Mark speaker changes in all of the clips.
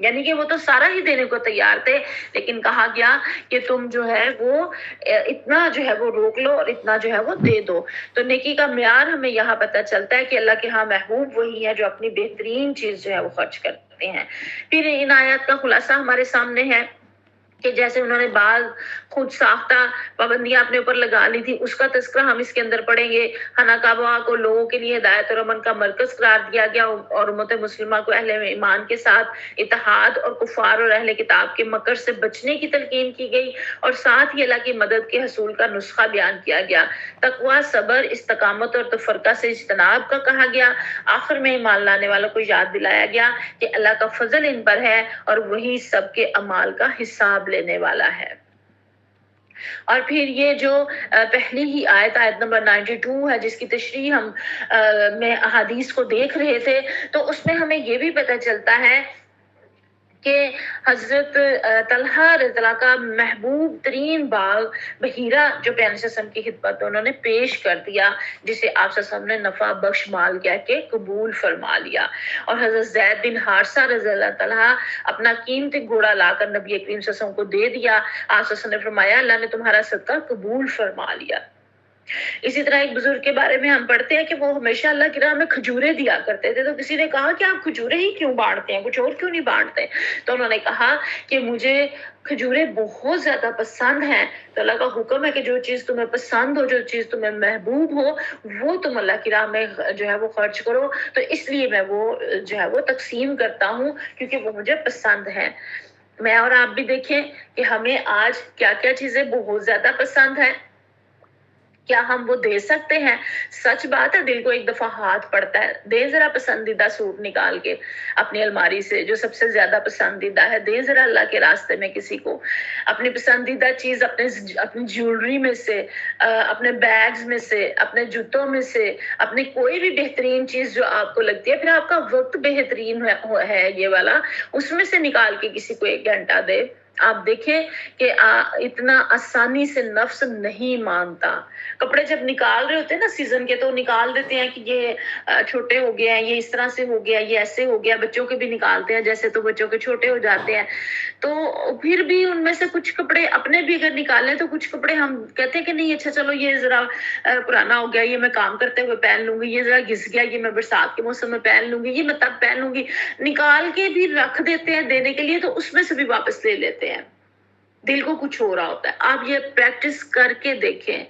Speaker 1: یعنی کہ وہ تو سارا ہی دینے کو تیار تھے، لیکن کہا گیا کہ تم جو ہے وہ اتنا جو ہے وہ روک لو اور اتنا جو ہے وہ دے دو۔ تو نیکی کا معیار ہمیں یہاں پتہ چلتا ہے کہ اللہ کے ہاں محبوب وہی ہے جو اپنی بہترین چیز جو ہے وہ خرچ کرتے ہیں۔ پھر ان آیات کا خلاصہ ہمارے سامنے ہے کہ جیسے انہوں نے بعض خود ساختہ پابندیاں اپنے اوپر لگا لی تھی، اس کا تذکرہ ہم اس کے اندر پڑھیں گے۔ خانہ کعبہ کو لوگوں کے لیے ہدایت اور امن کا مرکز قرار دیا گیا اور امت مسلمہ کو اہل ایمان کے ساتھ اتحاد اور کفار اور اہل کتاب کے مکر سے بچنے کی تلقین کی گئی، اور ساتھ ہی اللہ کی مدد کے حصول کا نسخہ بیان کیا گیا۔ تقوی، صبر، استقامت اور تفرقہ سے اجتناب کا کہا گیا۔ آخر میں ایمان لانے والوں کو یاد دلایا گیا کہ اللہ کا فضل ان پر ہے اور وہی سب کے اعمال کا حساب لینے والا ہے۔ اور پھر یہ جو پہلی ہی آیت نمبر 92 ہے، جس کی تشریح ہم میں احادیث کو دیکھ رہے تھے، تو اس میں ہمیں یہ بھی پتہ چلتا ہے کہ حضرت طلحہ رضی اللہ کا محبوب ترین باغ بحیرہ جو پیغمبر صلی اللہ علیہ وسلم کی خدمت میں انہوں نے پیش کر دیا، جسے آپ صلی اللہ علیہ وسلم نے نفع بخش مال کہہ کے قبول فرما لیا۔ اور حضرت زید بن حارثہ رضی اللہ تعالیٰ اپنا قیمتی گھوڑا لا کر نبی کریم صلی اللہ علیہ وسلم کو دے دیا۔ آپ صلی اللہ علیہ وسلم نے فرمایا اللہ نے تمہارا صدقہ قبول فرما لیا۔ اسی طرح ایک بزرگ کے بارے میں ہم پڑھتے ہیں کہ وہ ہمیشہ اللہ کی راہ میں کھجوریں دیا کرتے تھے، تو کسی نے کہا کہ آپ کھجوریں ہی کیوں بانٹتے ہیں، کچھ اور کیوں نہیں بانٹتے؟ تو انہوں نے کہا کہ مجھے کھجوریں بہت زیادہ پسند ہیں، تو اللہ کا حکم ہے کہ جو چیز تمہیں پسند ہو، جو چیز تمہیں محبوب ہو، وہ تم اللہ کی راہ میں جو ہے وہ خرچ کرو، تو اس لیے میں وہ جو ہے وہ تقسیم کرتا ہوں کیونکہ وہ مجھے پسند ہیں۔ میں اور آپ بھی دیکھیں کہ ہمیں آج کیا کیا چیزیں بہت زیادہ پسند ہیں، کیا ہم وہ دے سکتے ہیں؟ سچ بات ہے، دل کو ایک دفعہ ہاتھ پڑتا ہے، دے ذرا پسندیدہ سوٹ نکال کے اپنی الماری سے جو سب سے زیادہ پسندیدہ ہے، دے ذرا اللہ کے راستے میں کسی کو اپنی پسندیدہ چیز، اپنی جیولری میں سے، اپنے بیگز میں سے، اپنے جوتوں میں سے، اپنی کوئی بھی بہترین چیز جو آپ کو لگتی ہے، پھر آپ کا وقت بہترین ہے یہ والا، اس میں سے نکال کے کسی کو 1 گھنٹہ دے۔ آپ دیکھیں کہ اتنا آسانی سے نفس نہیں مانتا۔ کپڑے جب نکال رہے ہوتے ہیں نا سیزن کے، تو نکال دیتے ہیں کہ یہ چھوٹے ہو گئے ہیں، یہ اس طرح سے ہو گیا، یہ ایسے ہو گیا، بچوں کے بھی نکالتے ہیں جیسے، تو بچوں کے چھوٹے ہو جاتے ہیں، تو پھر بھی ان میں سے کچھ کپڑے اپنے بھی اگر نکالیں تو کچھ کپڑے ہم کہتے ہیں کہ نہیں اچھا چلو یہ ذرا پرانا ہو گیا، یہ میں کام کرتے ہوئے پہن لوں گی، یہ ذرا گھس گیا، یہ میں برسات کے موسم میں پہن لوں گی، یہ میں تب پہن لوں گی، نکال کے بھی رکھ دیتے ہیں دینے کے لیے، تو اس میں سے بھی واپس لے لیتے ہیں۔ دل کو کچھ ہو رہا ہوتا ہے۔ آپ یہ پریکٹس کر کے دیکھیں۔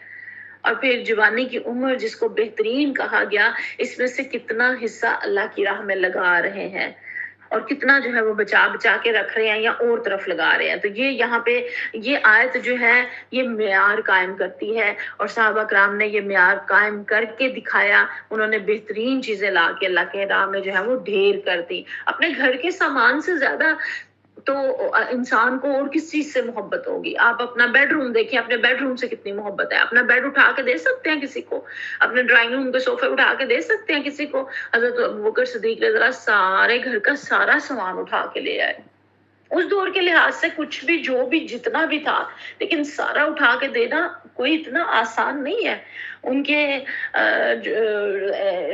Speaker 1: اور پھر جوانی کی عمر جس کو بہترین کہا گیا، اس میں سے کتنا حصہ اللہ کی راہ میں لگا رہے ہیں اور کتنا جو ہے وہ بچا بچا کے رکھ رہے ہیں یا اور طرف لگا رہے ہیں۔ تو یہ یہاں پہ یہ آیت جو ہے یہ معیار قائم کرتی ہے، اور صحابہ کرام نے یہ معیار قائم کر کے دکھایا۔ انہوں نے بہترین چیزیں لا کے اللہ کے راہ میں جو ہے وہ ڈھیر کر دی۔ اپنے گھر کے سامان سے زیادہ تو انسان کو اور کس چیز سے محبت ہوگی؟ آپ اپنا بیڈ روم دیکھیں، اپنے بیڈ روم سے کتنی محبت ہے۔ اپنا بیڈ اٹھا کے دے سکتے ہیں کسی کو؟ اپنے ڈرائنگ روم کے صوفے اٹھا کے دے سکتے ہیں کسی کو؟ حضرت ابوبکر صدیق رضی اللہ سارے گھر کا سارا سامان اٹھا کے لے آئے۔ اس دور کے لحاظ سے کچھ بھی جو بھی جتنا بھی تھا، لیکن سارا اٹھا کے دینا کوئی اتنا آسان نہیں ہے۔ ان کے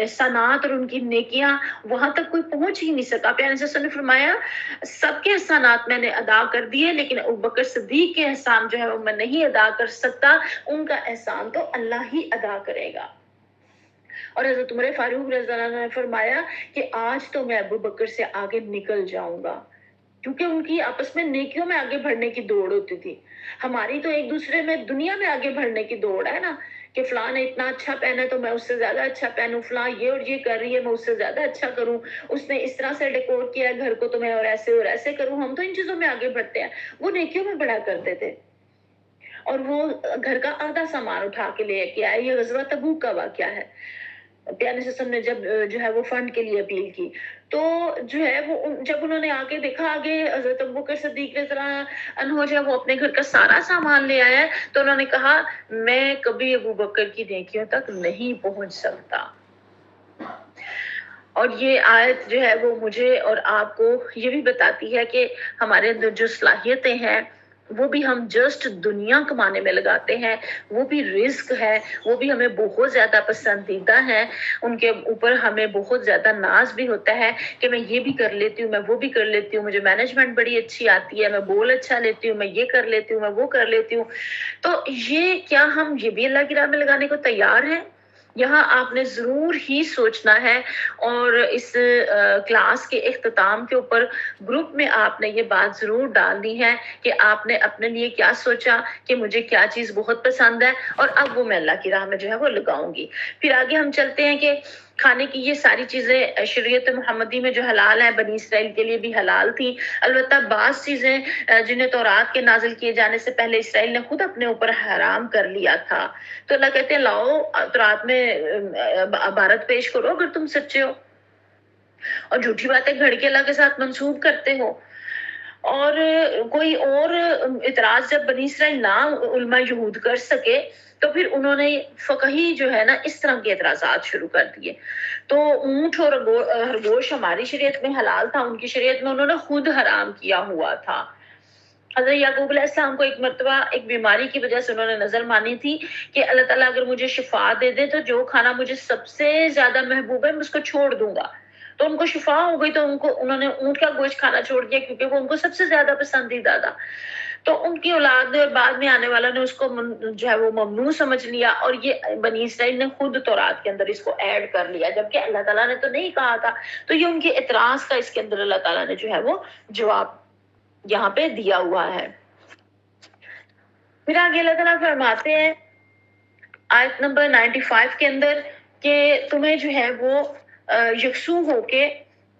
Speaker 1: احسانات اور ان کی نیکیاں وہاں تک کوئی پہنچ ہی نہیں سکا۔ پیارے صلی اللہ علیہ وسلم نے فرمایا سب کے احسانات میں نے ادا کر دیے، لیکن ابوبکر صدیق کے احسان جو ہے وہ میں نہیں ادا کر سکتا، ان کا احسان تو اللہ ہی ادا کرے گا۔ اور حضرت عمر فاروق رضی اللہ عنہ نے فرمایا کہ آج تو میں ابوبکر سے آگے نکل جاؤں گا، کیونکہ ان کی آپس میں نیکیوں میں آگے بڑھنے کی دوڑ ہوتی تھی۔ ہماری تو ایک دوسرے میں دنیا میں آگے بڑھنے کی دوڑ ہے نا، کہ فلاں نے اتنا اچھا پہنا ہے تو میں اس سے زیادہ اچھا پہنوں، فلاں یہ اور یہ کر رہی ہے میں اس سے زیادہ اچھا کروں، اس نے اس طرح سے ڈیکور کیا ہے گھر کو تو میں اور ایسے کروں۔ ہم تو ان چیزوں میں آگے بڑھتے ہیں، وہ نیکیوں میں بڑھا کرتے تھے، اور وہ گھر کا آدھا سامان اٹھا کے لے کے آئے۔ یہ غزوہ تبوک کا واقعہ ہے۔ پیارے صلی اللہ علیہ وسلم نے جب جو ہے وہ فنڈ کے لیے اپیل کی، تو جو ہے وہ جب انہوں نے آگے دیکھا، آگے حضرت ابوبکر صدیق رضی اللہ عنہ جو ہے وہ اپنے گھر کا سارا سامان لے آیا ہے، تو انہوں نے کہا میں کبھی ابوبکر کی نیکیوں تک نہیں پہنچ سکتا۔ اور یہ آیت جو ہے وہ مجھے اور آپ کو یہ بھی بتاتی ہے کہ ہمارے اندر جو صلاحیتیں ہیں وہ بھی ہم جسٹ دنیا کمانے میں لگاتے ہیں، وہ بھی رزق ہے، وہ بھی ہمیں بہت زیادہ پسندیدہ ہے، ان کے اوپر ہمیں بہت زیادہ ناز بھی ہوتا ہے کہ میں یہ بھی کر لیتی ہوں، میں وہ بھی کر لیتی ہوں، مجھے مینجمنٹ بڑی اچھی آتی ہے، میں بول اچھا لیتی ہوں، میں یہ کر لیتی ہوں، میں وہ کر لیتی ہوں۔ تو یہ کیا ہم یہ بھی اللہ کی راہ میں لگانے کو تیار ہیں؟ یہاں آپ نے ضرور ہی سوچنا ہے، اور اس کلاس کے اختتام کے اوپر گروپ میں آپ نے یہ بات ضرور ڈالنی ہے کہ آپ نے اپنے لیے کیا سوچا کہ مجھے کیا چیز بہت پسند ہے، اور اب وہ میں اللہ کی راہ میں جو ہے وہ لگاؤں گی۔ پھر آگے ہم چلتے ہیں کہ کھانے کی یہ ساری چیزیں شریعت محمدی میں جو حلال ہیں، بنی اسرائیل کے لیے بھی حلال تھی۔ البتہ بعض چیزیں جنہیں تورات کے نازل کیے جانے سے پہلے اسرائیل نے خود اپنے اوپر حرام کر لیا تھا، تو اللہ کہتے ہیں لاؤ تورات میں عبارت پیش کرو اگر تم سچے ہو، اور جھوٹی باتیں گھڑ کے اللہ کے ساتھ منسوب کرتے ہو۔ اور کوئی اور اعتراض جب بنی اسرائیل نہ علماء یہود کر سکے تو پھر انہوں نے فقہی جو ہے نا اس طرح کے اعتراضات شروع کر دیے۔ تو اونٹ اور خرگوش ہماری شریعت میں حلال تھا، ان کی شریعت میں انہوں نے خود حرام کیا ہوا تھا۔ حضرت یعقوب علیہ السلام کو ایک مرتبہ ایک بیماری کی وجہ سے انہوں نے نظر مانی تھی کہ اللہ تعالیٰ اگر مجھے شفا دے دے تو جو کھانا مجھے سب سے زیادہ محبوب ہے میں اس کو چھوڑ دوں گا۔ تو ان کو شفا ہو گئی، تو انہوں نے اونٹ کا گوشت کھانا چھوڑ دیا کیونکہ وہ ان کو سب سے زیادہ پسندیدہ تھا۔ تو ان کی اولاد نے اور بعد میں آنے والا نے اس کو جو ہے وہ ممنوع سمجھ لیا، اور یہ بنی اسرائیل نے خود تورات کے اندر اس کو ایڈ کر لیا، جبکہ اللہ تعالیٰ نے تو نہیں کہا تھا۔ تو یہ ان کے اعتراض کا اس کے اندر اللہ تعالیٰ نے جو ہے وہ جواب یہاں پہ دیا ہوا ہے۔ پھر آگے اللہ تعالیٰ فرماتے ہیں آیت نمبر 95 کے اندر کہ تمہیں جو ہے وہ یکسو ہو کے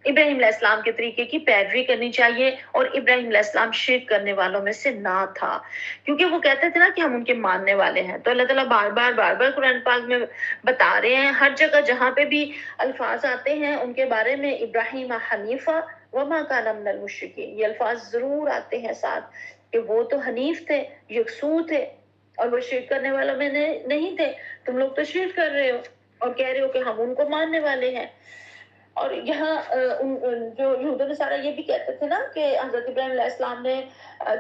Speaker 1: ابراہیم علیہ السلام کے طریقے کی پیروی کرنی چاہیے، اور ابراہیم علیہ السلام شرک کرنے والوں میں سے نہ تھا، کیونکہ وہ کہتے تھے نا کہ ہم ان کے ماننے والے ہیں۔ تو اللہ تعالیٰ بار بار قرآن پاک میں بتا رہے ہیں، ہر جگہ جہاں پہ بھی الفاظ آتے ہیں ان کے بارے میں ابراہیم حنیفہ وما کان من المشرکین، یہ الفاظ ضرور آتے ہیں ساتھ کہ وہ تو حنیف تھے، یکسو تھے، اور وہ شرک کرنے والوں میں نہیں تھے۔ تم لوگ تو شرک کر رہے ہو اور کہہ رہے ہو کہ ہم ان کو ماننے والے ہیں۔ اور یہاں جو یہود و نصارہ یہ بھی کہتے تھے نا کہ حضرت ابراہیم علیہ السلام نے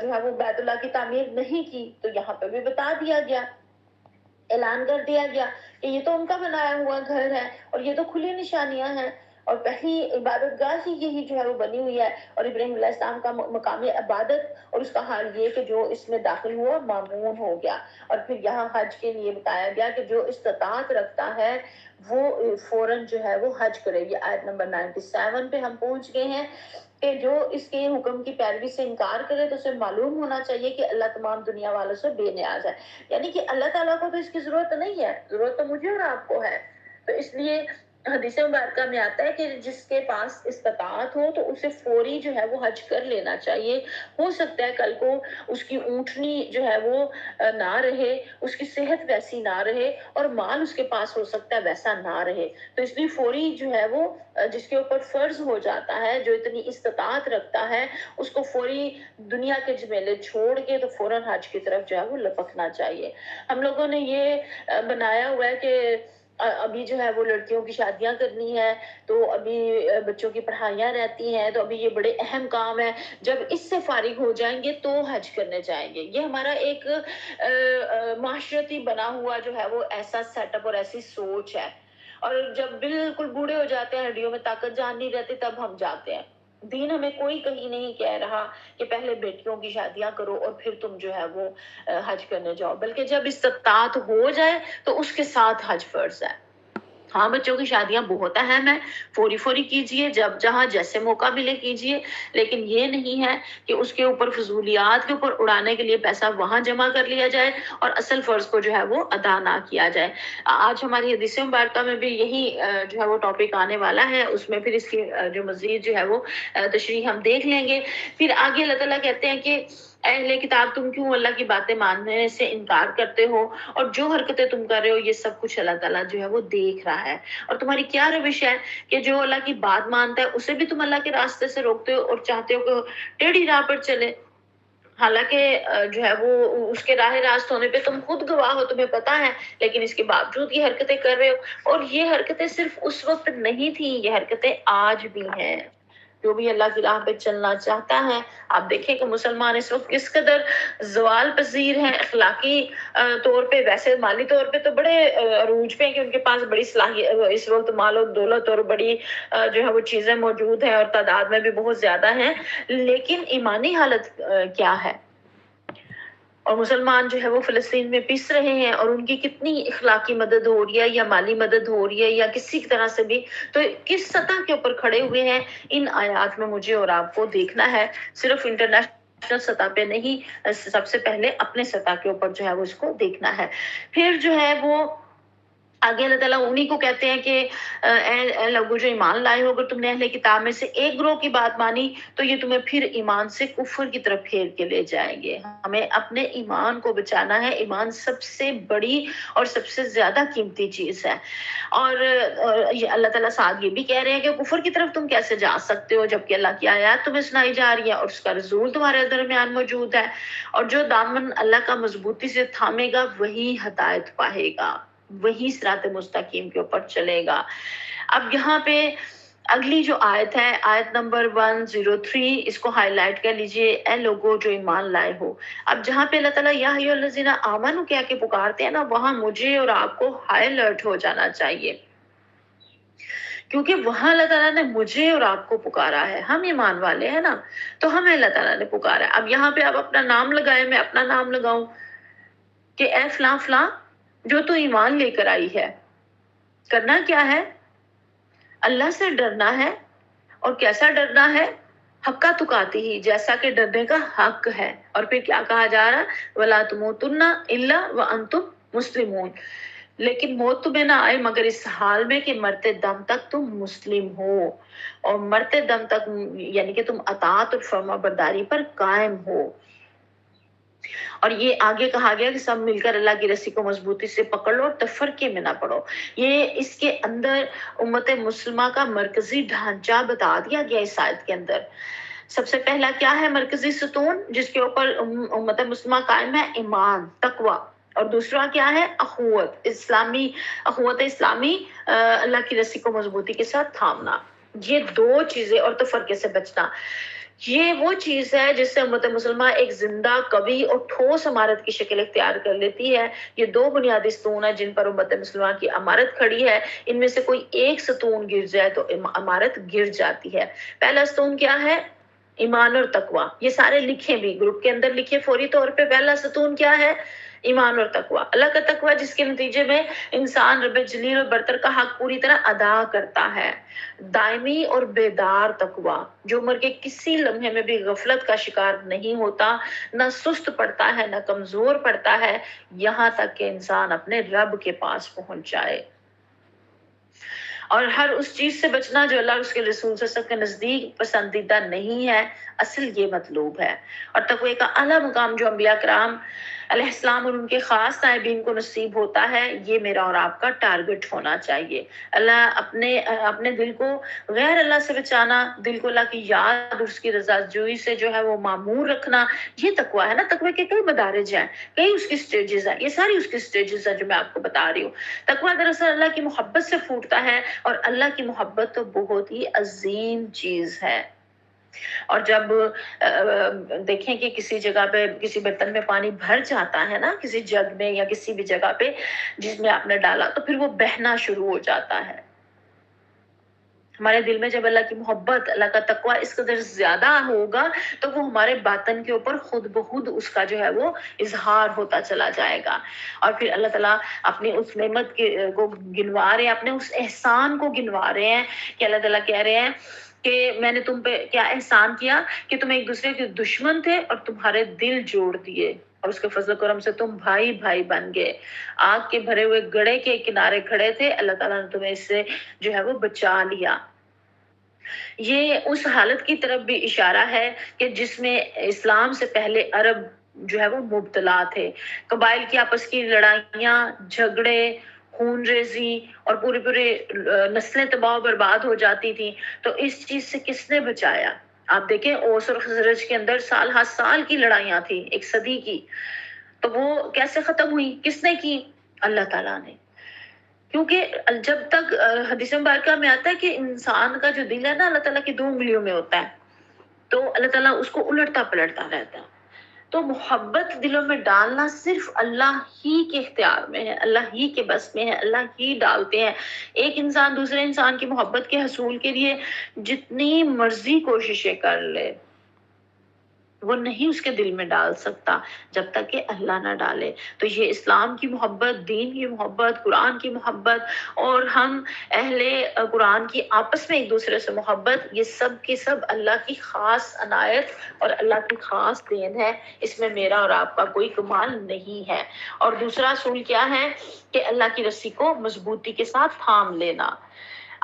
Speaker 1: جو ہے وہ بیت اللہ کی تعمیر نہیں کی، تو یہاں پہ بھی بتا دیا گیا، اعلان کر دیا گیا کہ یہ تو ان کا بنایا ہوا گھر ہے، اور یہ تو کھلی نشانیاں ہیں، اور پہلی عبادت گاہ ہی یہی جو ہے وہ بنی ہوئی ہے، اور ابراہیم علیہ السلام کا مقام عبادت اور اس کا حال یہ کہ جو اس میں داخل ہوا مامون ہو گیا۔ اور پھر یہاں حج کے لیے بتایا گیا کہ جو استطاعت رکھتا ہے وہ فوراً جو ہے وہ حج کرے۔ یہ آیت نمبر 97 پہ ہم پہنچ گئے ہیں کہ جو اس کے حکم کی پیروی سے انکار کرے تو اسے معلوم ہونا چاہیے کہ اللہ تمام دنیا والوں سے بے نیاز ہے، یعنی کہ اللہ تعالیٰ کو تو اس کی ضرورت نہیں ہے، ضرورت تو مجھے اور آپ کو ہے۔ تو اس لیے حدیث مبارکہ میں آتا ہے کہ جس کے پاس استطاعت ہو تو اسے فوری جو ہے وہ حج کر لینا چاہیے۔ ہو سکتا ہے کل کو اس کی اونٹنی جو ہے وہ نہ رہے، اس کی صحت ویسی نہ رہے، اور مال اس کے پاس ہو سکتا ہے ویسا نہ رہے، تو اس لیے فوری جو ہے وہ جس کے اوپر فرض ہو جاتا ہے، جو اتنی استطاعت رکھتا ہے، اس کو فوری دنیا کے جھمیلے چھوڑ کے تو فوراً حج کی طرف جو ہے وہ لپکنا چاہیے۔ ہم لوگوں نے یہ بنایا ہوا ہے کہ ابھی جو ہے وہ لڑکیوں کی شادیاں کرنی ہے، تو ابھی بچوں کی پڑھائیاں رہتی ہیں، تو ابھی یہ بڑے اہم کام ہے، جب اس سے فارغ ہو جائیں گے تو حج کرنے جائیں گے۔ یہ ہمارا ایک معاشرتی بنا ہوا جو ہے وہ ایسا سیٹ اپ اور ایسی سوچ ہے، اور جب بالکل بوڑھے ہو جاتے ہیں، ہڈیوں میں طاقت جان نہیں رہتی، تب ہم جاتے ہیں۔ دین ہمیں کوئی کہیں نہیں کہہ رہا کہ پہلے بیٹیوں کی شادیاں کرو اور پھر تم جو ہے وہ حج کرنے جاؤ، بلکہ جب استطاعت ہو جائے تو اس کے ساتھ حج فرض ہے۔ ہاں بچوں کی شادیاں بہت اہم ہے، فوری کیجئے، جب جہاں جیسے موقع ملے کیجئے، لیکن یہ نہیں ہے کہ اس کے اوپر فضولیات کے اوپر اڑانے کے لیے پیسہ وہاں جمع کر لیا جائے اور اصل فرض کو جو ہے وہ ادا نہ کیا جائے۔ آج ہماری حدیث مبارکہ میں بھی یہی جو ہے وہ ٹاپک آنے والا ہے، اس میں پھر اس کی جو مزید جو ہے وہ تشریح ہم دیکھ لیں گے۔ پھر آگے اللہ تعالیٰ کہتے ہیں کہ اے اہل کتاب تم کیوں اللہ کی باتیں ماننے سے انکار کرتے ہو، اور جو حرکتیں تم کر رہے ہو یہ سب کچھ اللہ تعالیٰ جو ہے وہ دیکھ رہا ہے، اور تمہاری کیا روش ہے کہ جو اللہ کی بات مانتا ہے اسے بھی تم اللہ کے راستے سے روکتے ہو اور چاہتے ہو کہ ٹیڑھی راہ پر چلے، حالانکہ جو ہے وہ اس کے راہ راست ہونے پہ تم خود گواہ ہو، تمہیں پتا ہے، لیکن اس کے باوجود یہ حرکتیں کر رہے ہو۔ اور یہ حرکتیں صرف اس وقت نہیں تھی، یہ حرکتیں آج بھی ہیں۔ جو بھی اللہ کی راہ پہ چلنا چاہتا ہے. آپ دیکھیں کہ مسلمان اس وقت کس قدر زوال پذیر ہیں اخلاقی طور پہ، ویسے مالی طور پہ تو بڑے عروج پہ ہیں کہ ان کے پاس بڑی صلاحیت اس وقت مال و دولت اور بڑی جو ہے وہ چیزیں موجود ہیں اور تعداد میں بھی بہت زیادہ ہیں، لیکن ایمانی حالت کیا ہے؟ اور مسلمان جو ہے وہ فلسطین میں پس رہے ہیں اور ان کی کتنی اخلاقی مدد ہو رہی ہے یا مالی مدد ہو رہی ہے یا کسی طرح سے بھی، تو کس سطح کے اوپر کھڑے ہوئے ہیں ان آیات میں مجھے اور آپ کو دیکھنا ہے. صرف انٹرنیشنل سطح پہ نہیں، سب سے پہلے اپنے سطح کے اوپر جو ہے وہ اس کو دیکھنا ہے. پھر جو ہے وہ آگے اللہ تعالیٰ انہی کو کہتے ہیں کہ اے لوگو جو ایمان لائے ہو، اگر تم نے اہل کتاب میں سے ایک گروہ کی بات مانی تو یہ تمہیں پھر ایمان سے کفر کی طرف پھیر کے لے جائیں گے. ہمیں اپنے ایمان کو بچانا ہے. ایمان سب سے بڑی اور سب سے زیادہ قیمتی چیز ہے. اور اللہ تعالیٰ ساتھ یہ بھی کہہ رہے ہیں کہ کفر کی طرف تم کیسے جا سکتے ہو جبکہ اللہ کی آیات تمہیں سنائی جا رہی ہے اور اس کا رسول تمہارے درمیان موجود ہے. اور جو دامن اللہ کا مضبوطی سے تھامے گا وہی ہدایت پائے گا، وہی صراط مستقیم کے اوپر چلے گا. اب یہاں پہ اگلی جو آیت ہے، آیت نمبر 103، اس کو ہائی لائٹ کر لیجئے. اے لوگو جو ایمان لائے ہو. اب جہاں پہ اللہ تعالیٰ یا ایھا الذین آمنوا کہہ کے پکارتے ہیں نا، وہاں مجھے اور آپ کو ہائی الرٹ ہو جانا چاہیے، کیونکہ وہاں اللہ تعالیٰ نے مجھے اور آپ کو پکارا ہے. ہم ایمان والے ہیں نا، تو ہمیں اللہ تعالیٰ نے پکارا ہے. اب یہاں پہ آپ اپنا نام لگائیں، میں اپنا نام لگاؤں کہ اے فلاں فلاں جو تو ایمان لے کر آئی ہے. کرنا کیا ہے؟ اللہ سے ڈرنا ہے. اور کیسا ڈرنا ہے؟ حقا تقاتی ہی، جیسا کہ ڈرنے کا حق ہے. اور پھر کیا کہا جا رہا ہے؟ وَلَا تُمُوتُنَّ إِلَّا وَأَنْتُمْ مُسْلِمُونَ. لیکن موت تمہیں نہ آئے مگر اس حال میں کہ مرتے دم تک تم مسلم ہو. اور مرتے دم تک یعنی کہ تم اطاعت اور فرما برداری پر قائم ہو. اور یہ آگے کہا گیا کہ سب مل کر اللہ کی رسی کو مضبوطی سے پکڑ لو اور تفرقے میں نہ پڑو. یہ اس کے اندر امت مسلمہ کا مرکزی ڈھانچہ بتا دیا گیا اس آیت کے اندر. سب سے پہلا کیا ہے مرکزی ستون جس کے اوپر امت مسلمہ قائم ہے؟ ایمان، تقوی. اور دوسرا کیا ہے؟ اخوت اسلامی، اخوت اسلامی، اللہ کی رسی کو مضبوطی کے ساتھ تھامنا. یہ دو چیزیں، اور تفرقے سے بچنا. یہ وہ چیز ہے جس سے امت مسلمہ ایک زندہ، قوی اور ٹھوس عمارت کی شکل اختیار کر لیتی ہے. یہ دو بنیادی ستون ہیں جن پر امت مسلمہ کی عمارت کھڑی ہے. ان میں سے کوئی ایک ستون گر جائے تو عمارت گر جاتی ہے. پہلا ستون کیا ہے؟ ایمان اور تقوی. یہ سارے لکھیں بھی گروپ کے اندر لکھیں فوری طور پہ. پہلا ستون کیا ہے؟ ایمان اور تقوی. اللہ کا تقوی جس کے نتیجے میں انسان رب جلیل اور برتر کا حق پوری طرح ادا کرتا ہے. دائمی اور بیدار تقوی جو عمر کے کسی لمحے میں بھی غفلت کا شکار نہیں ہوتا، نہ سست پڑتا ہے، نہ کمزور پڑتا ہے، یہاں تک کہ انسان اپنے رب کے پاس پہنچ جائے. اور ہر اس چیز سے بچنا جو اللہ اور اس کے رسول صلی اللہ علیہ وسلم کے نزدیک پسندیدہ نہیں ہے، اصل یہ مطلوب ہے. اور تقوی کا اعلیٰ مقام جو انبیاء کرام علیہ السلام اور ان کے خاص تائبین کو نصیب ہوتا ہے، یہ میرا اور آپ کا ٹارگٹ ہونا چاہیے. اللہ اپنے دل کو غیر اللہ سے بچانا، دل کو اللہ کی یاد اور اس کی رضا جوئی سے جو ہے وہ معمور رکھنا، یہ تقوی ہے نا. تقوی کے کئی مدارج ہیں، کئی اس کی سٹیجز ہیں. یہ ساری اس کی سٹیجز ہیں جو میں آپ کو بتا رہی ہوں. تقوی دراصل اللہ کی محبت سے پھوٹتا ہے، اور اللہ کی محبت تو بہت ہی عظیم چیز ہے. اور جب دیکھیں کہ کسی جگہ پہ کسی برتن میں پانی بھر جاتا ہے نا، کسی جگ میں یا کسی بھی جگہ پہ جس میں آپ نے ڈالا، تو پھر وہ بہنا شروع ہو جاتا ہے. ہمارے دل میں جب اللہ کی محبت، اللہ کا تقوی اس قدر زیادہ ہوگا تو وہ ہمارے باطن کے اوپر خود بخود اس کا جو ہے وہ اظہار ہوتا چلا جائے گا. اور پھر اللہ تعالیٰ اپنی اس نعمت کو گنوا رہے ہیں، اپنے اس احسان کو گنوا رہے ہیں کہ اللہ تعالیٰ کہہ رہے ہیں کہ میں نے تم پہ کیا احسان کیا کہ تم ایک دوسرے کے دشمن تھے اور تمہارے دل جوڑ دیے، اور اس کے فضل و کرم سے تم بھائی بھائی بن گئے. آگ کے بھرے ہوئے گڑھے کے کنارے کھڑے تھے، اللہ تعالیٰ نے تمہیں اس سے جو ہے وہ بچا لیا. یہ اس حالت کی طرف بھی اشارہ ہے کہ جس میں اسلام سے پہلے عرب جو ہے وہ مبتلا تھے. قبائل کی آپس کی لڑائیاں، جھگڑے، خون ریزی اور پورے نسلیں تباہ و برباد ہو جاتی تھی. تو اس چیز سے کس نے بچایا؟ آپ دیکھیں اوس اور خزرج کے اندر سال ہر سال کی لڑائیاں تھیں، ایک صدی کی. تو وہ کیسے ختم ہوئی؟ کس نے کی؟ اللہ تعالیٰ نے. کیونکہ جب تک حدیث مبارکہ میں آتا ہے کہ انسان کا جو دل ہے نا اللہ تعالیٰ کی 2 انگلیوں میں ہوتا ہے، تو اللہ تعالیٰ اس کو الٹتا پلٹتا رہتا ہے. تو محبت دلوں میں ڈالنا صرف اللہ ہی کے اختیار میں ہے، اللہ ہی کے بس میں ہے، اللہ ہی ڈالتے ہیں. ایک انسان دوسرے انسان کی محبت کے حصول کے لیے جتنی مرضی کوششیں کر لے، وہ نہیں اس کے دل میں ڈال سکتا جب تک کہ اللہ نہ ڈالے. تو یہ اسلام کی محبت، دین کی محبت، قرآن کی محبت، اور ہم اہل قرآن کی آپس میں ایک دوسرے سے محبت، یہ سب کے سب اللہ کی خاص عنایت اور اللہ کی خاص دین ہے. اس میں میرا اور آپ کا کوئی کمال نہیں ہے. اور دوسرا اصول کیا ہے کہ اللہ کی رسی کو مضبوطی کے ساتھ تھام لینا.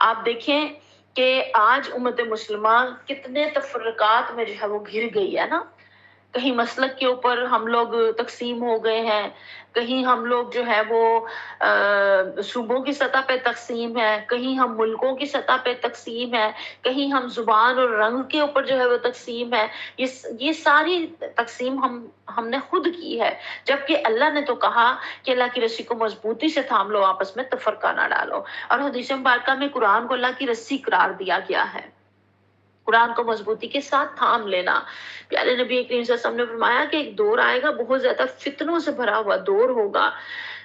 Speaker 1: آپ دیکھیں کہ آج امت مسلمہ کتنے تفرقات میں جو ہے وہ گھر گئی ہے نا. کہیں مسلک کے اوپر ہم لوگ تقسیم ہو گئے ہیں، کہیں ہم لوگ جو ہے وہ صوبوں کی سطح پہ تقسیم ہے، کہیں ہم ملکوں کی سطح پہ تقسیم ہے، کہیں ہم زبان اور رنگ کے اوپر جو ہے وہ تقسیم ہے. یہ ساری تقسیم ہم نے خود کی ہے، جبکہ اللہ نے تو کہا کہ اللہ کی رسی کو مضبوطی سے تھام لو، آپس میں تفرقہ نہ ڈالو. اور حدیث مبارکہ میں قرآن کو اللہ کی رسی قرار دیا گیا ہے. قرآن کو مضبوطی کے ساتھ تھام لینا. پیارے نبی کریم صلی اللہ علیہ وسلم نے فرمایا کہ ایک دور آئے گا، بہت زیادہ فتنوں سے بھرا ہوا دور ہوگا.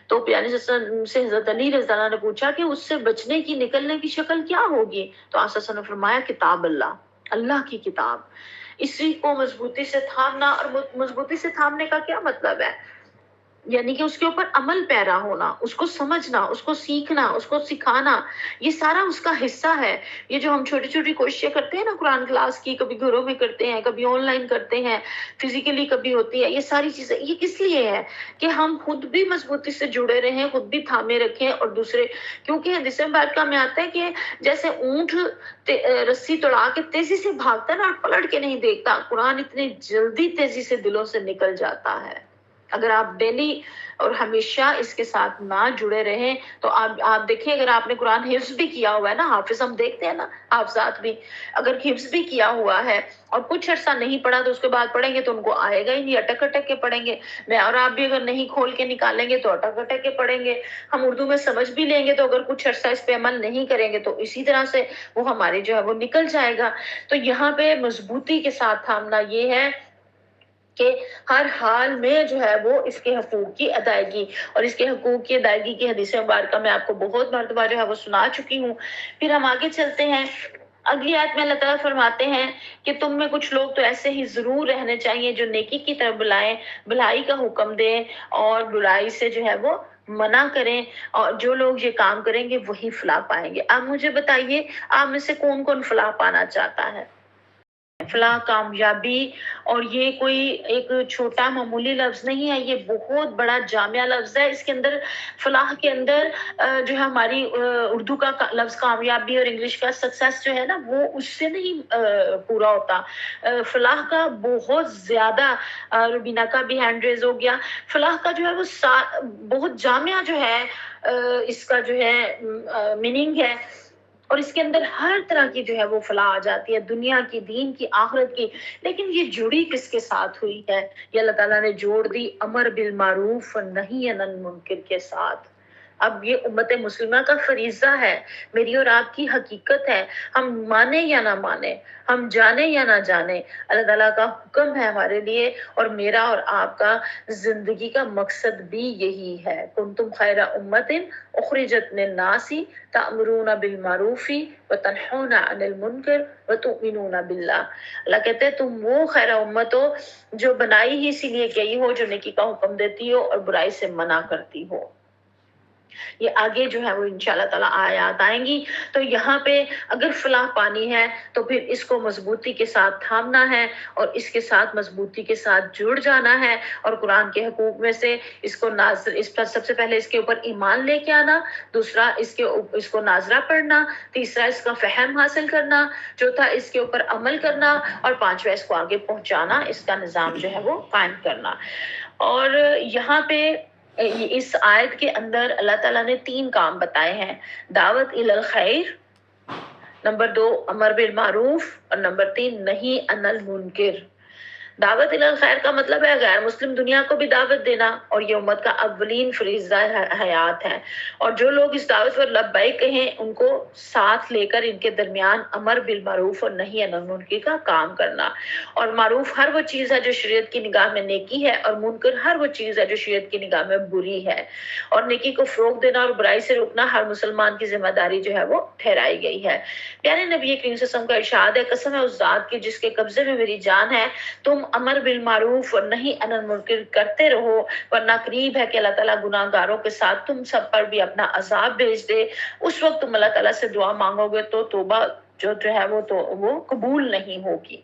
Speaker 1: تو پیارے صلی اللہ علیہ وسلم سے حضرت علی رضی اللہ عنہ نے پوچھا کہ اس سے بچنے کی، نکلنے کی شکل کیا ہوگی؟ تو آپ صلی اللہ علیہ وسلم نے فرمایا کتاب اللہ، اللہ کی کتاب. اسی کو مضبوطی سے تھامنا. اور مضبوطی سے تھامنے کا کیا مطلب ہے؟ یعنی کہ اس کے اوپر عمل پیرا ہونا، اس کو سمجھنا، اس کو سیکھنا، اس کو سکھانا، یہ سارا اس کا حصہ ہے. یہ جو ہم چھوٹی چھوٹی کوششیں کرتے ہیں نا قرآن کلاس کی، کبھی گھروں میں کرتے ہیں، کبھی آن لائن کرتے ہیں، فزیکلی کبھی ہوتی ہے، یہ ساری چیزیں یہ کس لیے ہے کہ ہم خود بھی مضبوطی سے جڑے رہیں، خود بھی تھامے رکھیں اور دوسرے. کیونکہ حدیث مبارکہ میں آتا ہے کہ جیسے اونٹ رسی توڑا کے تیزی سے بھاگتا ہے نا اور پلٹ کے نہیں دیکھتا، قرآن اتنی جلدی تیزی سے دلوں سے نکل جاتا ہے. اگر آپ ڈیلی اور ہمیشہ اس کے ساتھ نہ جڑے رہیں تو آپ دیکھیں، اگر آپ نے قرآن حفظ بھی کیا ہوا ہے نا، حافظ ہم دیکھتے ہیں نا، حافظات بھی اگر حفظ بھی کیا ہوا ہے اور کچھ عرصہ نہیں پڑھا تو اس کے بعد پڑھیں گے تو ان کو آئے گا ہی نہیں، اٹک اٹک کے پڑھیں گے. میں اور آپ بھی اگر نہیں کھول کے نکالیں گے تو اٹک اٹک کے پڑھیں گے. ہم اردو میں سمجھ بھی لیں گے تو اگر کچھ عرصہ اس پہ عمل نہیں کریں گے تو اسی طرح سے وہ ہمارے جو ہے وہ نکل جائے گا. تو یہاں پہ مضبوطی کے ساتھ تھامنا یہ ہے کہ ہر حال میں جو ہے وہ اس کے حقوق کی ادائیگی، اور اس کے حقوق کی ادائیگی کی حدیث مبارکہ میں آپ کو بہت مرتبہ جو ہے وہ سنا چکی ہوں. پھر ہم آگے چلتے ہیں. اگلی آیت میں اللہ تعالیٰ فرماتے ہیں کہ تم میں کچھ لوگ تو ایسے ہی ضرور رہنے چاہیے جو نیکی کی طرف بلائیں، بھلائی کا حکم دیں اور برائی سے جو ہے وہ منع کریں، اور جو لوگ یہ کام کریں گے وہی فلاح پائیں گے. آپ مجھے بتائیے، آپ میں سے کون کون فلاح پانا چاہتا ہے؟ فلاح، کامیابی. اور یہ کوئی ایک چھوٹا معمولی لفظ نہیں ہے، یہ بہت بڑا جامع لفظ ہے. اس کے اندر فلاح کے اندر جو ہے ہماری اردو کا لفظ کامیابی اور انگلش کا سکسیس جو ہے نا وہ اس سے نہیں پورا ہوتا. فلاح کا بہت زیادہ، روبینہ کا بھی ہینڈ ریز ہو گیا، فلاح کا جو ہے وہ بہت جامع جو ہے اس کا جو ہے میننگ ہے. اور اس کے اندر ہر طرح کی جو ہے وہ فلاح آ جاتی ہے، دنیا کی، دین کی، آخرت کی. لیکن یہ جڑی کس کے ساتھ ہوئی ہے؟ یہ اللہ تعالیٰ نے جوڑ دی امر بالمعروف و نہی عن المنکر کے ساتھ. اب یہ امت مسلمہ کا فریضہ ہے، میری اور آپ کی حقیقت ہے. ہم مانے یا نہ مانے، ہم جانے یا نہ جانے، اللہ تعالیٰ کا حکم ہے ہمارے لیے، اور میرا اور آپ کا زندگی کا مقصد بھی یہی ہے. کنتم خیر امت اخرجت للناس تأمرون بالمعروف وتنہون عن المنکر وتؤمنون باللہ. اللہ کہتے ہیں تم وہ خیر امت ہو جو بنائی ہی اسی لیے گئی ہو، جو نیکی کا حکم دیتی ہو اور برائی سے منع کرتی ہو. یہ آگے جو ہے وہ انشاءاللہ تعالیٰ آیات آئیں گی. تو یہاں پہ اگر فلاح پانی ہے تو پھر اس کو مضبوطی کے ساتھ تھامنا ہے اور اس کے ساتھ مضبوطی کے ساتھ جڑ جانا ہے، اور قرآن کے حقوق میں سے اس کو اس پر سب سے پہلے اس کے اوپر ایمان لے کے آنا، دوسرا اس کو ناظرہ پڑھنا، تیسرا اس کا فہم حاصل کرنا، چوتھا اس کے اوپر عمل کرنا، اور پانچواں اس کو آگے پہنچانا، اس کا نظام جو ہے وہ قائم کرنا. اور یہاں پہ اس آیت کے اندر اللہ تعالیٰ نے 3 کام بتائے ہیں: دعوت الی الخیر، نمبر 2 امر بالمعروف، اور نمبر 3 نہی عن المنکر. دعوت الال خیر کا مطلب ہے غیر مسلم دنیا کو بھی دعوت دینا، اور یہ امت کا اولین فریضہ حیات ہے۔ اور جو لوگ اس دعوت پر لبیک کہیں ان کو ساتھ لے کر ان کے درمیان امر بالمعروف اور نہی عن المنکر کا کام کرنا۔ اور معروف ہر وہ چیز ہے جو شریعت کی نگاہ میں نیکی ہے، اور منکر ہر وہ چیز ہے جو شریعت کی نگاہ میں بری ہے۔ اور نیکی کو فروغ دینا اور برائی سے روکنا ہر مسلمان کی ذمہ داری جو ہے وہ ٹھہرائی گئی ہے۔ پیارے نبی کریم صلی اللہ علیہ وسلم کا ارشاد ہے، قسم ہے اس ذات کی جس کے قبضے میں میری جان ہے، تم امر بالمعروف اور نہی عن المنکر کرتے رہو، ورنہ قریب ہے کہ اللہ تعالیٰ گناہ گاروں کے ساتھ تم سب پر بھی اپنا عذاب بھیج دے۔ اس وقت تم اللہ تعالیٰ سے دعا مانگو گے تو توبہ جو ہے وہ قبول نہیں ہوگی۔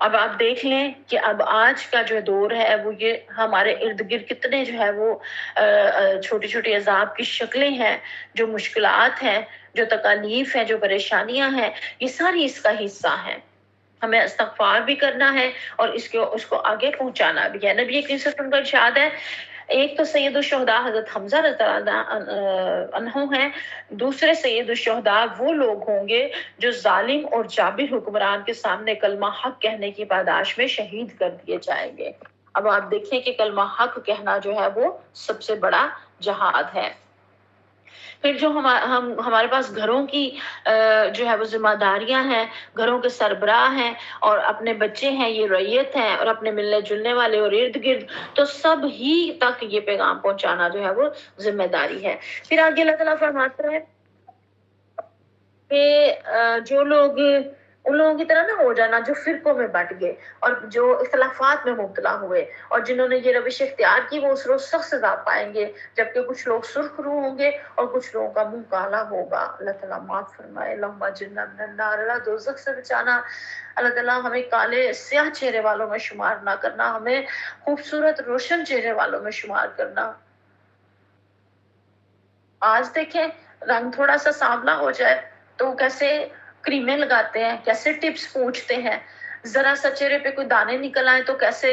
Speaker 1: اب آپ دیکھ لیں کہ اب آج کا جو دور ہے وہ یہ ہمارے ارد گرد کتنے جو ہے وہ چھوٹی چھوٹی عذاب کی شکلیں ہیں، جو مشکلات ہیں، جو تکالیف ہیں، جو پریشانیاں ہیں، یہ ساری اس کا حصہ ہیں۔ ہمیں استغفار بھی کرنا ہے اور اس کو آگے پہنچانا بھی ہے۔ نبی کریم صلی اللہ علیہ وسلم کا ارشاد ہے، ایک تو سید الشہداء حضرت حمزہ رضی اللہ عنہ ہیں، دوسرے سید الشہداء وہ لوگ ہوں گے جو ظالم اور جابر حکمران کے سامنے کلمہ حق کہنے کی پاداش میں شہید کر دیے جائیں گے۔ اب آپ دیکھیں کہ کلمہ حق کہنا جو ہے وہ سب سے بڑا جہاد ہے۔ پھر جو ہمارے پاس گھروں کی جو ہے وہ ذمہ داریاں ہیں، گھروں کے سربراہ ہیں اور اپنے بچے ہیں، یہ رعیت ہیں اور اپنے ملنے جلنے والے اور ارد گرد، تو سب ہی تک یہ پیغام پہنچانا جو ہے وہ ذمہ داری ہے۔ پھر آگے اللہ تعالیٰ فرماتا ہے کہ جو لوگ ان لوگوں کی طرح نہ ہو جانا جو فرقوں میں بٹ گئے اور جو اختلافات میں مبتلا ہوئے، اور جنہوں نے یہ روش اختیار کی وہ اس روز سخت سزا پائیں گے، جبکہ کچھ لوگ سرخ روح ہوں گے اور کچھ لوگوں کا منہ کالا ہوگا۔ اللہ تعالیٰ معاف فرمائے۔ اللہم اجرنا من النار، اللہ دوزخ سے بچانا۔ اللہ تعالیٰ ہمیں کالے سیاہ چہرے والوں میں شمار نہ کرنا، ہمیں خوبصورت روشن چہرے والوں میں شمار کرنا۔ آج دیکھیں رنگ تھوڑا سا سانولا ہو جائے تو کیسے کریمیں لگاتے ہیں، کیسے ٹپس پوچھتے ہیں، ذرا سا چہرے پہ کوئی دانے نکل آئے تو کیسے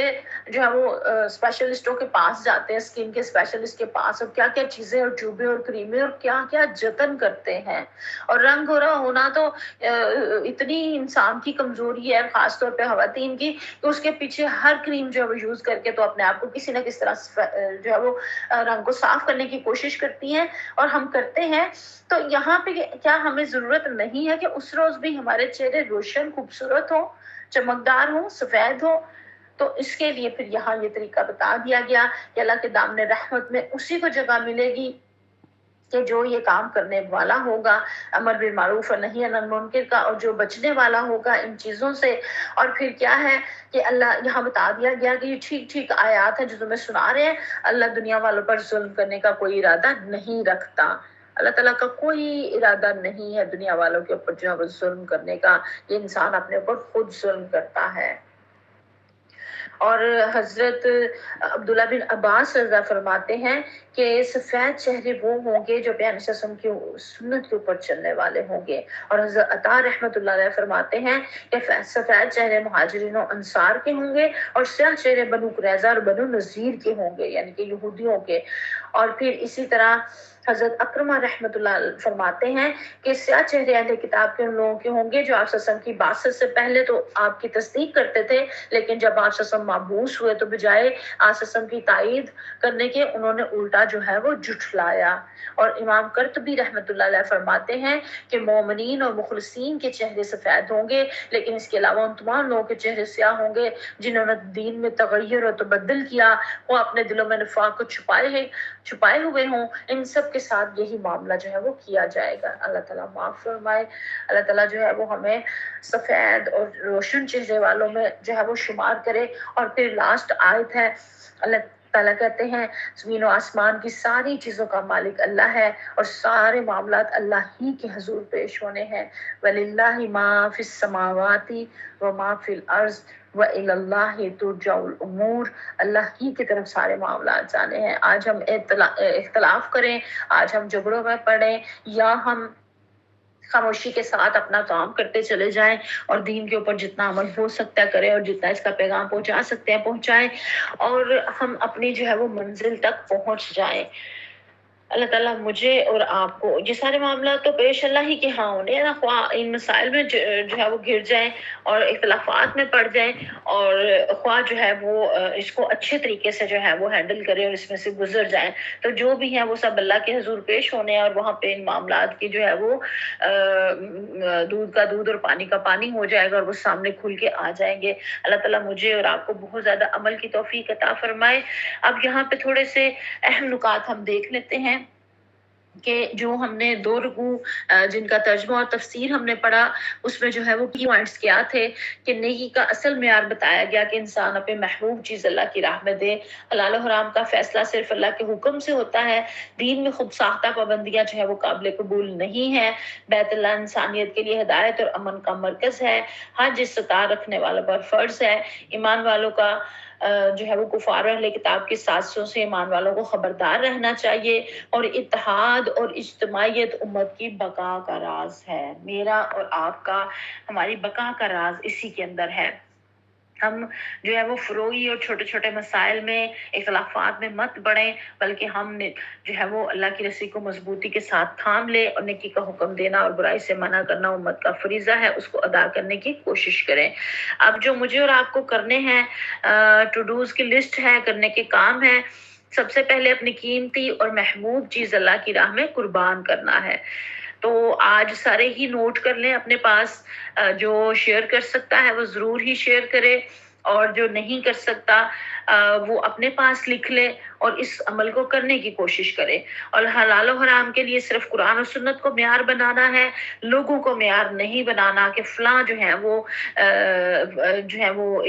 Speaker 1: جو ہے وہ اسپیشلسٹوں کے پاس جاتے ہیں، اسکن کے اسپیشلسٹ کے پاس، اور کیا کیا چیزیں اور ٹیوبیں اور کریمیں اور کیا کیا جتن کرتے ہیں۔ اور رنگ گورا ہونا تو اتنی انسان کی کمزوری ہے، خاص طور پہ خواتین کی، کہ اس کے پیچھے ہر کریم جو ہے وہ یوز کر کے تو اپنے آپ کو کسی نہ کسی طرح جو ہے وہ رنگ کو صاف کرنے کی کوشش کرتی ہیں اور ہم کرتے ہیں۔ تو یہاں پہ کیا ہمیں ضرورت نہیں ہے کہ اس روز بھی ہمارے چہرے روشن، خوبصورت ہوں، چمکدار ہوں، سفید ہوں؟ تو اس کے لیے پھر یہاں یہ طریقہ بتا دیا گیا کہ اللہ کے دامن رحمت میں اسی کو جگہ ملے گی کہ جو یہ کام کرنے والا ہوگا امر بالمعروف اور نہی عن المنکر کا، اور جو بچنے والا ہوگا ان چیزوں سے۔ اور پھر کیا ہے کہ اللہ یہاں بتا دیا گیا کہ یہ ٹھیک ٹھیک آیات ہیں جو تمہیں سنا رہے ہیں، اللہ دنیا والوں پر ظلم کرنے کا کوئی ارادہ نہیں رکھتا۔ اللہ تعالیٰ کا کوئی ارادہ نہیں ہے دنیا والوں کے اوپر جو ہے وہ ظلم کرنے کا، یہ انسان اپنے اوپر خود ظلم کرتا ہے۔ اور حضرت عبداللہ بن عباس رضا فرماتے ہیں کہ سفید چہرے وہ ہوں گے جو پیغمبر صلی اللہ علیہ وسلم کی سنت کے اوپر چلنے والے ہوں گے۔ اور حضرت عطا رحمۃ اللہ علیہ فرماتے ہیں کہ سفید چہرے مہاجرین و انصار کے ہوں گے اور سیاہ چہرے بنو قریظہ اور بنو نذیر کے ہوں گے، یعنی کہ یہودیوں کے۔ اور پھر اسی طرح حضرت اکرمہ رحمۃ اللہ فرماتے ہیں کہ سیاہ چہرے اہل کتاب کے ان لوگوں کے ہوں گے جو آپ صلی اللہ علیہ وسلم کی بعثت سے پہلے تو آپ کی تصدیق کرتے تھے، لیکن جب آپ صلی اللہ علیہ وسلم مبعوث ہوئے تو بجائے آپ صلی اللہ علیہ وسلم کی تائید کرنے کے انہوں نے الٹا جو ہے وہ جھٹلایا۔ اور امام قرطبی رحمۃ اللہ علیہ فرماتے ہیں کہ مومنین اور مخلصین کے چہرے سفید ہوں گے، لیکن اس کے علاوہ ان تمام لوگوں کے چہرے سیاہ ہوں گے جنہوں نے دین میں تغیر اور تبدل کیا، وہ اپنے دلوں میں نفاق کو چھپائے ہوئے ہوں، ان سب کے ساتھ یہی معاملہ جو ہے وہ کیا جائے گا۔ اللہ تعالیٰ معاف فرمائے۔ اللہ تعالیٰ جو ہے وہ ہمیں سفید اور روشن چہرے والوں میں جو ہے وہ شمار کرے۔ اور پھر لاسٹ آیت ہے، اللہ تعالیٰ کہتے ہیں زمین و آسمان کی ساری چیزوں کا مالک اللہ ہے اور سارے معاملات اللہ ہی کے حضور پیش ہونے ہیں۔ وَلِلَّهِ مَا فِي السَّمَاوَاتِ وَمَا فِي الْأَرْضِ وَإِلَى اللَّهِ تُرْجَعُ الْأُمُورُ۔ اللہ ہی کی طرف سارے معاملات جانے ہیں۔ آج ہم اختلاف کریں، آج ہم جھگڑوں میں پڑیں، یا ہم خاموشی کے ساتھ اپنا کام کرتے چلے جائیں اور دین کے اوپر جتنا عمل ہو سکتا ہے کریں، اور جتنا اس کا پیغام پہنچا سکتے ہیں پہنچائیں، اور ہم اپنی جو ہے وہ منزل تک پہنچ جائیں۔ اللہ تعالیٰ مجھے اور آپ کو یہ سارے معاملات تو پیش اللہ ہی کے ہاں ہونے نا، خواہ ان مسائل میں جو ہے وہ گر جائیں اور اختلافات میں پڑ جائیں، اور خواہ جو ہے وہ اس کو اچھے طریقے سے جو ہے وہ ہینڈل کریں اور اس میں سے گزر جائیں، تو جو بھی ہیں وہ سب اللہ کے حضور پیش ہونے ہیں، اور وہاں پہ ان معاملات کی جو ہے وہ دودھ کا دودھ اور پانی کا پانی ہو جائے گا، اور وہ سامنے کھل کے آ جائیں گے۔ اللہ تعالیٰ مجھے اور آپ کو بہت زیادہ عمل کی توفیق عطا فرمائے۔ اب یہاں پہ تھوڑے سے اہم نکات ہم دیکھ لیتے ہیں کہ جو ہم نے 2 رکوع جن کا ترجمہ اور تفسیر ہم نے پڑھا، اس میں جو ہے وہ کی پوائنٹس کیا تھے کہ نیکی کا اصل معیار بتایا گیا کہ انسان اپنے محبوب چیز اللہ کی راہ میں دے، حلال و حرام کا فیصلہ صرف اللہ کے حکم سے ہوتا ہے، دین میں خود ساختہ پابندیاں جو ہے وہ قابل قبول نہیں ہے، بیت اللہ انسانیت کے لیے ہدایت اور امن کا مرکز ہے، حج استطاعت رکھنے والوں پر فرض ہے، ایمان والوں کا جو ہے وہ کفار اہل کتاب کی سازشوں سے ایمان والوں کو خبردار رہنا چاہیے، اور اتحاد اور اجتماعیت امت کی بقا کا راز ہے۔ میرا اور آپ کا، ہماری بقا کا راز اسی کے اندر ہے۔ ہم جو ہے وہ فروئی اور چھوٹے چھوٹے مسائل میں اختلافات میں مت بڑھیں، بلکہ ہم نے جو ہے وہ اللہ کی رسی کو مضبوطی کے ساتھ تھام لے، اور نیکی کا حکم دینا اور برائی سے منع کرنا امت کا فریضہ ہے، اس کو ادا کرنے کی کوشش کریں۔ اب جو مجھے اور آپ کو کرنے ہیں، ٹو ڈوز کی لسٹ ہے، کرنے کے کام ہے۔ سب سے پہلے اپنی قیمتی اور محبوب چیز اللہ کی راہ میں قربان کرنا ہے۔ تو آج سارے ہی نوٹ کر لیں اپنے پاس، جو شیئر کر سکتا ہے وہ ضرور ہی شیئر کرے، اور جو نہیں کر سکتا وہ اپنے پاس لکھ لے اور اس عمل کو کرنے کی کوشش کرے۔ اور حلال و حرام کے لیے صرف قرآن و سنت کو معیار بنانا ہے، لوگوں کو معیار نہیں بنانا کہ فلاں جو ہے وہ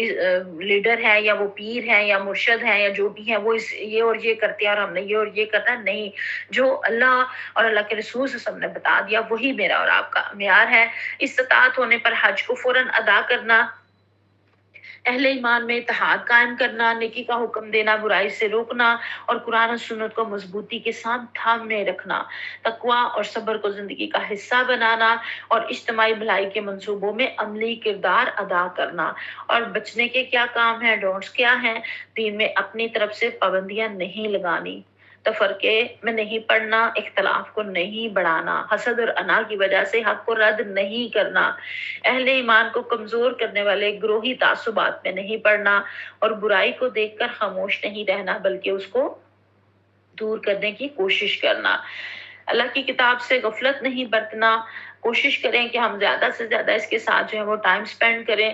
Speaker 1: لیڈر ہے یا وہ پیر ہے یا مرشد ہے یا جو بھی ہے وہ یہ اور یہ کرتے ہیں اور ہم نے یہ اور یہ کرنا نہیں۔ جو اللہ اور اللہ کے رسول صلی اللہ علیہ وسلم نے بتا دیا وہی میرا اور آپ کا معیار ہے۔ استطاعت ہونے پر حج کو فوراً ادا کرنا، اہل ایمان میں اتحاد قائم کرنا، نیکی کا حکم دینا، برائی سے روکنا، اور قرآن و سنت کو مضبوطی کے ساتھ تھامے رکھنا، تقوی اور صبر کو زندگی کا حصہ بنانا، اور اجتماعی بھلائی کے منصوبوں میں عملی کردار ادا کرنا۔ اور بچنے کے کیا کام ہیں، ڈونٹس کیا ہیں؟ دین میں اپنی طرف سے پابندیاں نہیں لگانی، تفرقے میں نہیں پڑنا، اختلاف کو نہیں بڑھانا، حسد اور انا کی وجہ سے حق کو رد نہیں کرنا، اہل ایمان کو کمزور کرنے والے گروہی تعصبات میں نہیں پڑنا، اور برائی کو دیکھ کر خاموش نہیں رہنا بلکہ اس کو دور کرنے کی کوشش کرنا، اللہ کی کتاب سے غفلت نہیں برتنا، کوشش کریں کہ ہم زیادہ سے زیادہ اس کے ساتھ جو ہے وہ ٹائم سپینڈ کریں،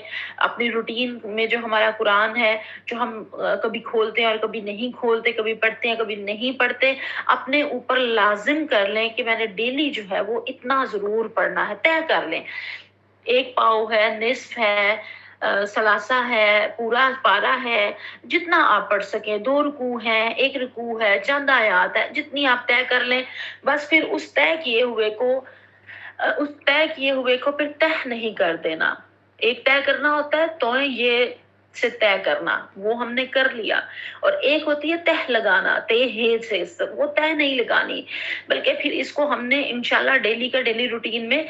Speaker 1: اپنی روٹین میں جو ہمارا قرآن ہے جو ہم کبھی کھولتے ہیں اور کبھی نہیں کھولتے، کبھی پڑھتے ہیں کبھی نہیں پڑھتے، اپنے اوپر لازم کر لیں کہ میں نے ڈیلی جو ہے وہ اتنا ضرور پڑھنا ہے، طے کر لیں، 1 پاؤ ہے، نصف ہے، ثلاثہ ہے، پورا پارا ہے، جتنا آپ پڑھ سکیں، 2 رکوع ہیں، 1 رکوع ہے، چند آیات ہے، جتنی آپ طے کر لیں، بس پھر اس طے کیے ہوئے کو پھر تہ نہیں کر دینا۔ ایک طے کرنا ہوتا ہے تو یہ سے طے کرنا، وہ ہم نے کر لیا، اور ایک ہوتی ہے تہ لگانا، سے وہ طے نہیں لگانی، بلکہ پھر اس کو ہم نے انشاءاللہ ڈیلی کا ڈیلی روٹین میں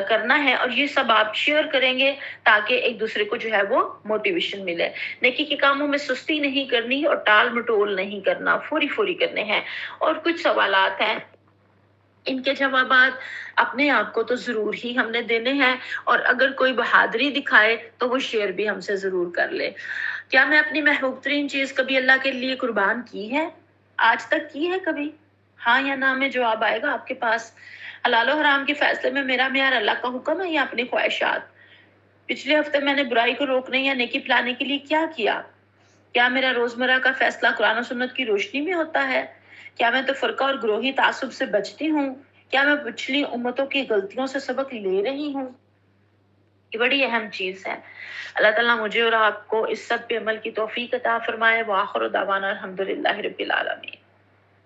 Speaker 1: کرنا ہے، اور یہ سب آپ شیئر کریں گے تاکہ ایک دوسرے کو جو ہے وہ موٹیویشن ملے۔ نیکی کے کاموں میں سستی نہیں کرنی اور ٹال مٹول نہیں کرنا، فوری کرنے ہیں۔ اور کچھ سوالات ہیں، ان کے جوابات اپنے آپ کو تو ضرور ہی ہم نے دینے ہیں، اور اگر کوئی بہادری دکھائے تو وہ شیئر بھی ہم سے ضرور کر لے۔ کیا میں اپنی محبوب ترین چیز کبھی اللہ کے لیے قربان کی ہے؟ آج تک کی ہے کبھی؟ ہاں یا نہ میں جواب آئے گا آپ کے پاس۔ حلال و حرام کے فیصلے میں میرا معیار اللہ کا حکم ہے یا اپنی خواہشات؟ پچھلے ہفتے میں نے برائی کو روکنے یا نیکی پلانے کے لیے کیا کیا؟ کیا میرا روزمرہ کا فیصلہ قرآن و سنت کی روشنی میں ہوتا ہے؟ کیا میں تفرقہ اور گروہی تعصب سے بچتی ہوں؟ کیا میں پچھلی امتوں کی غلطیوں سے سبق لے رہی ہوں؟ یہ بڑی اہم چیز ہے۔ اللہ تعالیٰ مجھے اور آپ کو اس سب پہ عمل کی توفیق عطا فرمائے۔ وآخر دعوانا الحمدللہ رب العالمین۔